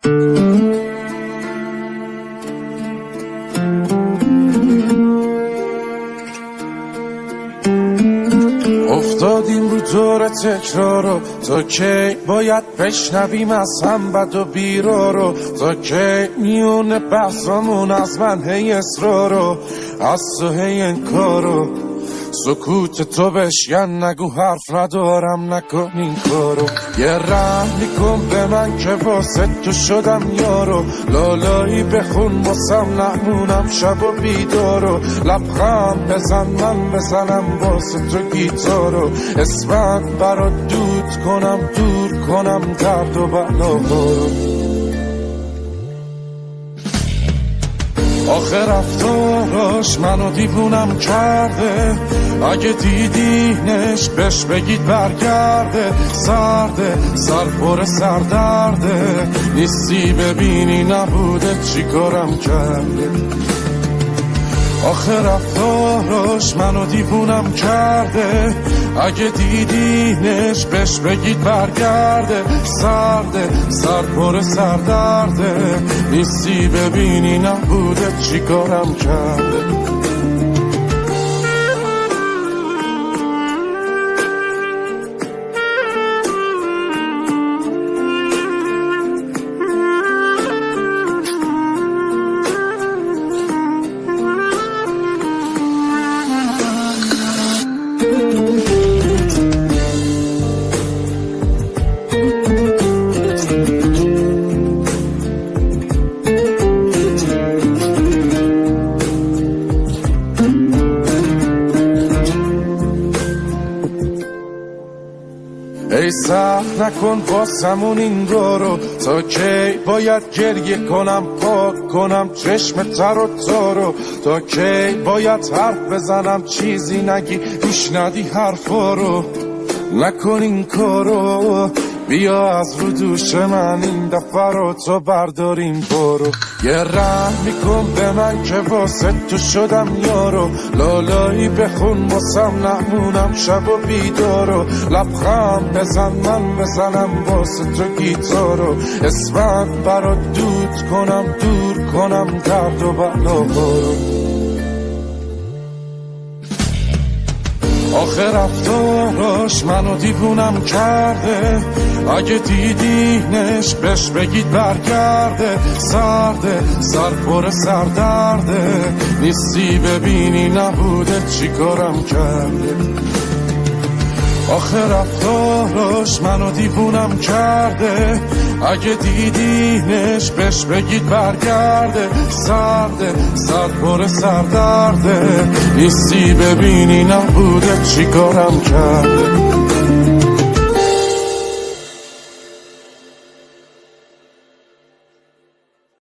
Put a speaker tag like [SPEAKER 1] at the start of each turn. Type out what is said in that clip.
[SPEAKER 1] افتادیم رو دور تکرارو، تا کی باید بشنویم از هم بد و بیرارو؟ تا کی میونه بحثامون از من هی اصرارو، از تو هی انکارو؟ سکوت تو بشکن، نگو حرف ندارم، نکن این کارو. یه رحمی کن به من که واسه تو شدم یارو، لالایی بخون واسم نمونم شب و بیدارو. لبخند بزن من بزنم واسه تو گیتارو، اسمت برات دود کنم، دور کنم درد و بلاهارو. آخه رفتاراش منو دیوونم کرده، اگه دیدینش بهش بگید برگرده. سرده سر پر سردرده، نیستی ببینی نبوده چی کارم کرده. آخه رفتاراش منو دیوونم کرده، اگه دیدینش بهش بگید برگرده. سرده سر پر سردرده، نیستی ببینی نبوده چی کارم کرده. ای سخت نکن واسمون این رو، تا کی باید گریه کنم پاک کنم چشم تر و تارو؟ تا کی باید حرف بزنم چیزی نگی میشنوی حرفا رو؟ نکن این کارو، بیا از رو دوش من این دفعه رو تو برداریم برو. یه رحم میکن به من که واسه تو شدم یارو، لالایی بخون واسم نمونم شب و بیدارو. لبخند بزن من بزنم واسه تو گیتارو، اسمت برات دود کنم، دور کنم درد و بلاهارو. آخه رفتاراش منو دیوونم کرده، اگه دیدینش بهش بگید برگرده. سرده سر پر سردرده، نیستی ببینی نبوده چی کارم کرده. آخه رفتاراش منو دیوونم کرده، اگه دیدینش بهش بگید برگرده. سرده سر پر سردرده، نیستی ببینی نبوده چی کارم کرده.